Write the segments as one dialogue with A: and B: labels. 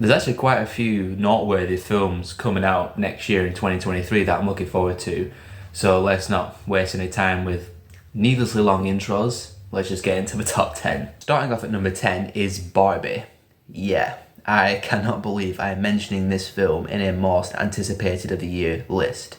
A: There's actually quite a few noteworthy films coming out next year in 2023 that I'm looking forward to. So let's not waste any time with needlessly long intros. Let's just get into the top 10. Starting off at number 10 is Barbie. Yeah, I cannot believe I'm mentioning this film in a most anticipated of the year list.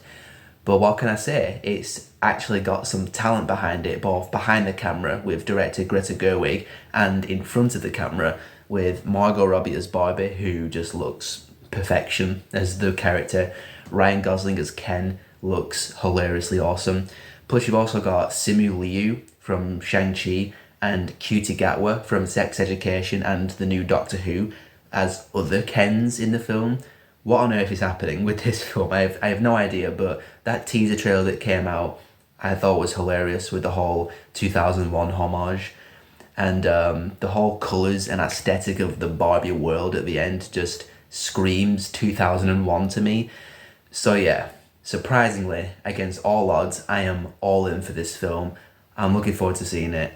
A: But what can I say? It's actually got some talent behind it, both behind the camera with director Greta Gerwig and in front of the camera with Margot Robbie as Barbie, who just looks perfection as the character. Ryan Gosling as Ken looks hilariously awesome. Plus you've also got Simu Liu from Shang-Chi and Cutie Gatwa from Sex Education and the new Doctor Who as other Kens in the film. What on earth is happening with this film? I have no idea, but that teaser trailer that came out I thought was hilarious with the whole 2001 homage. And the whole colours and aesthetic of the Barbie world at the end just screams 2001 to me. So yeah, surprisingly, against all odds, I am all in for this film. I'm looking forward to seeing it.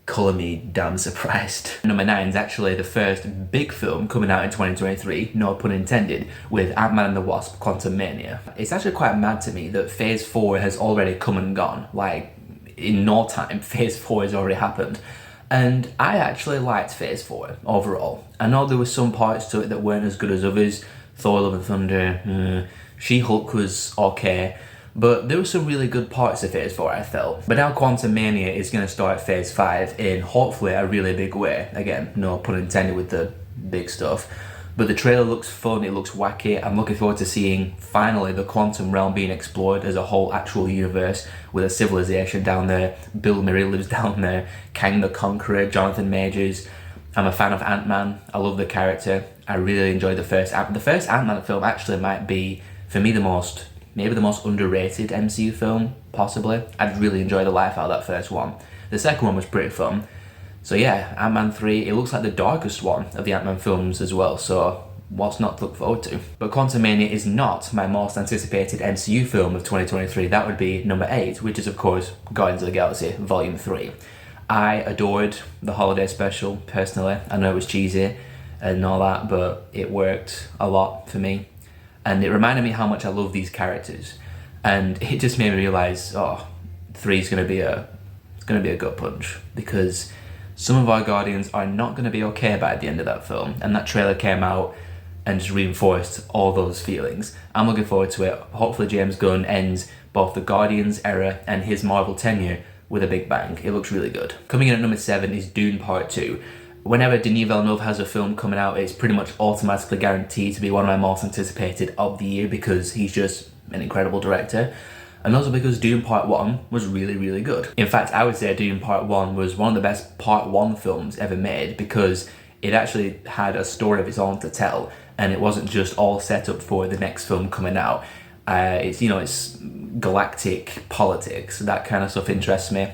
A: Colour me damn surprised. Number 9 is actually the first big film coming out in 2023, no pun intended, with Ant-Man and the Wasp: Quantumania. It's actually quite mad to me that Phase 4 has already come and gone. Like, in no time, Phase 4 has already happened. And I actually liked Phase 4 overall. I know there were some parts to it that weren't as good as others. Thor: Love and Thunder, She-Hulk was okay. But there were some really good parts of Phase 4, I felt. But now Quantumania is going to start Phase 5 in hopefully a really big way. Again, no pun intended with the big stuff. But the trailer looks fun, it looks wacky. I'm looking forward to seeing, finally, the quantum realm being explored as a whole actual universe with a civilization down there. Bill Murray lives down there. Kang the Conqueror, Jonathan Majors. I'm a fan of Ant-Man. I love the character. I really enjoyed the first Ant-Man. The first Ant-Man film actually might be, for me, maybe the most underrated MCU film, possibly. I'd really enjoy the life out of that first one. The second one was pretty fun. So yeah, Ant-Man 3, it looks like the darkest one of the Ant-Man films as well, so what's not to look forward to? But Quantumania is not my most anticipated MCU film of 2023. That would be number 8, which is of course Guardians of the Galaxy Volume 3. I adored the holiday special, personally. I know it was cheesy and all that, but it worked a lot for me. And it reminded me how much I love these characters. And it just made me realise, 3 is going to be a gut punch, because some of our Guardians are not going to be okay by the end of that film, and that trailer came out and just reinforced all those feelings. I'm looking forward to it. Hopefully James Gunn ends both the Guardians era and his Marvel tenure with a big bang. It looks really good. Coming in at number 7 is Dune Part 2. Whenever Denis Villeneuve has a film coming out, it's pretty much automatically guaranteed to be one of my most anticipated of the year, because he's just an incredible director. And also because Dune Part 1 was really, really good. In fact, I would say Dune Part 1 was one of the best Part 1 films ever made, because it actually had a story of its own to tell, and it wasn't just all set up for the next film coming out. It's galactic politics, that kind of stuff interests me.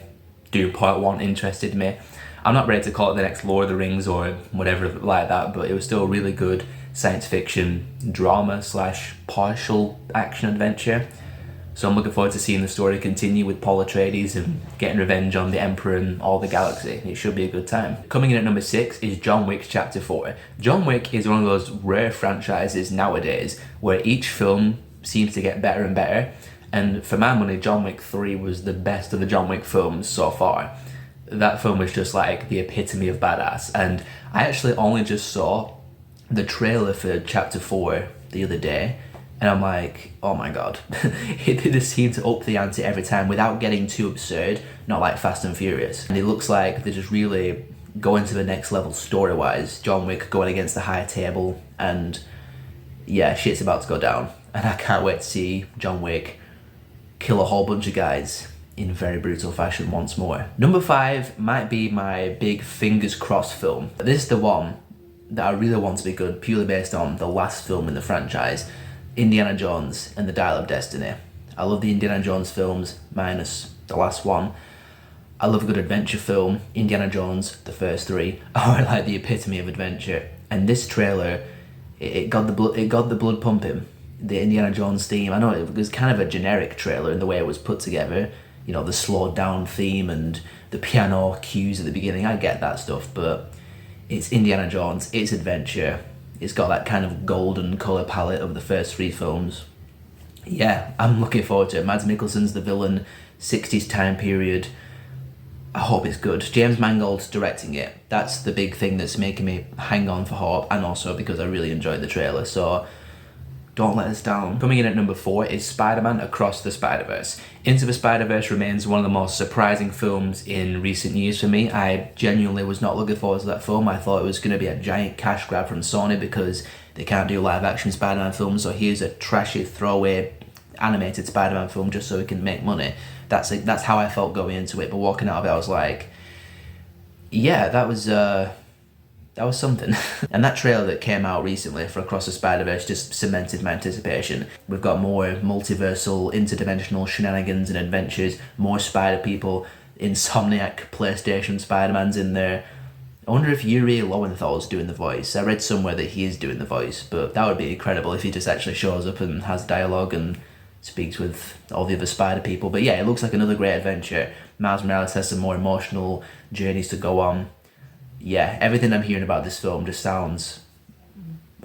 A: Dune Part 1 interested me. I'm not ready to call it the next Lord of the Rings or whatever like that, but it was still a really good science fiction drama / partial action adventure. So I'm looking forward to seeing the story continue with Paul Atreides and getting revenge on the Emperor and all the galaxy. It should be a good time. Coming in at number 6 is John Wick Chapter 4. John Wick is one of those rare franchises nowadays where each film seems to get better and better. And for my money, John Wick 3 was the best of the John Wick films so far. That film was just like the epitome of badass. And I actually only just saw the trailer for Chapter 4 the other day, and I'm like, oh my god. They just seem to up the ante every time without getting too absurd, not like Fast and Furious. And it looks like they're just really going to the next level story-wise. John Wick going against the higher table, and yeah, shit's about to go down. And I can't wait to see John Wick kill a whole bunch of guys in very brutal fashion once more. Number 5 might be my big fingers crossed film. This is the one that I really want to be good, purely based on the last film in the franchise, Indiana Jones and the Dial of Destiny. I love the Indiana Jones films, minus the last one. I love a good adventure film. Indiana Jones, the first 3, are like the epitome of adventure. And this trailer, it got the blood pumping. The Indiana Jones theme, I know it was kind of a generic trailer in the way it was put together. You know, the slowed down theme and the piano cues at the beginning. I get that stuff, but it's Indiana Jones, it's adventure. It's got that kind of golden colour palette of the first 3 films. Yeah, I'm looking forward to it. Mads Mikkelsen's the villain, 60s time period. I hope it's good. James Mangold's directing it. That's the big thing that's making me hang on for hope, and also because I really enjoyed the trailer, so don't let us down. Coming in at number 4 is Spider-Man Across the Spider-Verse. Into the Spider-Verse remains one of the most surprising films in recent years for me. I genuinely was not looking forward to that film. I thought it was going to be a giant cash grab from Sony because they can't do live action Spider-Man films, so here's a trashy throwaway animated Spider-Man film just so we can make money. That's how I felt going into it, but walking out of it I was like, yeah, that was something. And that trailer that came out recently for Across the Spider-Verse just cemented my anticipation. We've got more multiversal, interdimensional shenanigans and adventures, more Spider people, Insomniac PlayStation Spider-Man's in there. I wonder if Yuri Lowenthal's doing the voice. I read somewhere that he is doing the voice, but that would be incredible if he just actually shows up and has dialogue and speaks with all the other Spider people. But yeah, it looks like another great adventure. Miles Morales has some more emotional journeys to go on. Yeah, everything I'm hearing about this film just sounds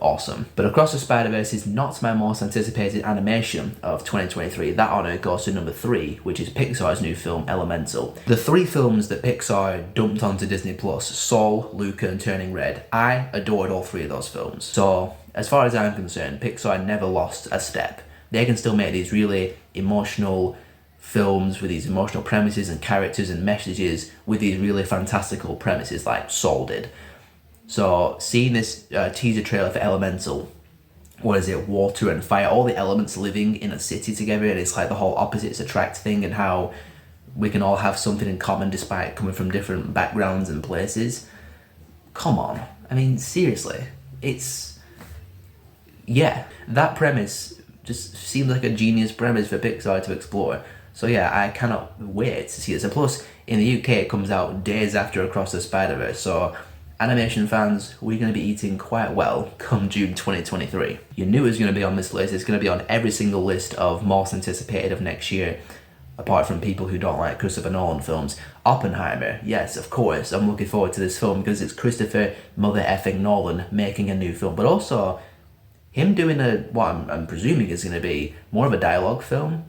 A: awesome. But Across the Spider-Verse is not my most anticipated animation of 2023. That honour goes to number 3, which is Pixar's new film, Elemental. The 3 films that Pixar dumped onto Disney+, Soul, Luca and Turning Red, I adored all 3 of those films. So, as far as I'm concerned, Pixar never lost a step. They can still make these really emotional films with these emotional premises and characters and messages with these really fantastical premises like Soul did. So seeing this teaser trailer for Elemental, what is it, water and fire, all the elements living in a city together, and it's like the whole opposites attract thing and how we can all have something in common despite coming from different backgrounds and places. Come on, I mean seriously, yeah, that premise just seems like a genius premise for Pixar to explore. So yeah, I cannot wait to see this. And plus, in the UK, it comes out days after Across the Spider-Verse, so animation fans, we're going to be eating quite well come June 2023. You knew it was going to be on this list. It's going to be on every single list of most anticipated of next year, apart from people who don't like Christopher Nolan films. Oppenheimer, yes, of course, I'm looking forward to this film because it's Christopher mother effing Nolan making a new film, but also him doing what I'm presuming is going to be more of a dialogue film.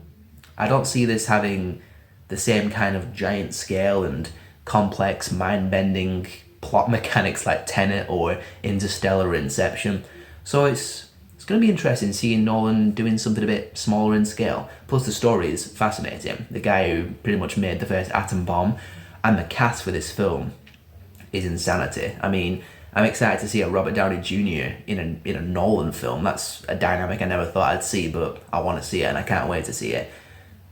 A: I don't see this having the same kind of giant scale and complex, mind-bending plot mechanics like Tenet or Interstellar or Inception. So it's going to be interesting seeing Nolan doing something a bit smaller in scale. Plus the story is fascinating. The guy who pretty much made the first atom bomb, and the cast for this film is insanity. I mean, I'm excited to see a Robert Downey Jr. in a Nolan film. That's a dynamic I never thought I'd see, but I want to see it and I can't wait to see it.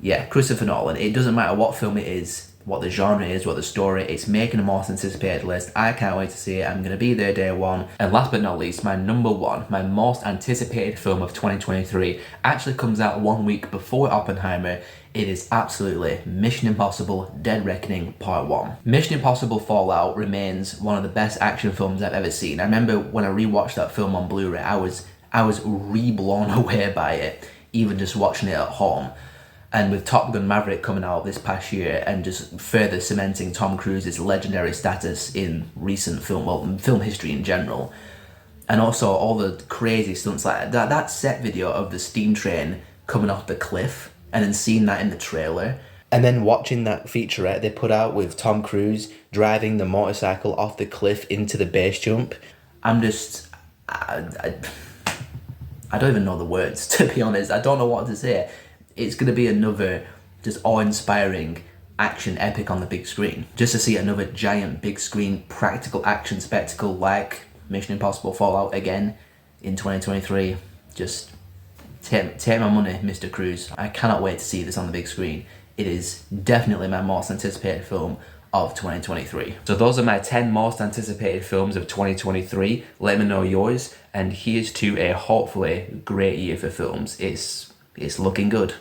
A: Yeah, Christopher Nolan, it doesn't matter what film it is, what the genre is, what the story, it's making the most anticipated list. I can't wait to see it. I'm going to be there day one. And last but not least, my number 1, my most anticipated film of 2023 actually comes out 1 week before Oppenheimer. It is absolutely Mission Impossible Dead Reckoning Part 1. Mission Impossible Fallout remains one of the best action films I've ever seen. I remember when I rewatched that film on Blu-ray, I was re-blown away by it, even just watching it at home. And with Top Gun Maverick coming out this past year and just further cementing Tom Cruise's legendary status in recent film history in general, and also all the crazy stunts like that set video of the steam train coming off the cliff and then seeing that in the trailer, and then watching that featurette they put out with Tom Cruise driving the motorcycle off the cliff into the base jump. I don't even know the words, to be honest. I don't know what to say. It's going to be another just awe-inspiring action epic on the big screen. Just to see another giant big screen practical action spectacle like Mission Impossible Fallout again in 2023. Just take my money, Mr. Cruise. I cannot wait to see this on the big screen. It is definitely my most anticipated film of 2023. So those are my 10 most anticipated films of 2023. Let me know yours, and here's to a hopefully great year for films. It's looking good.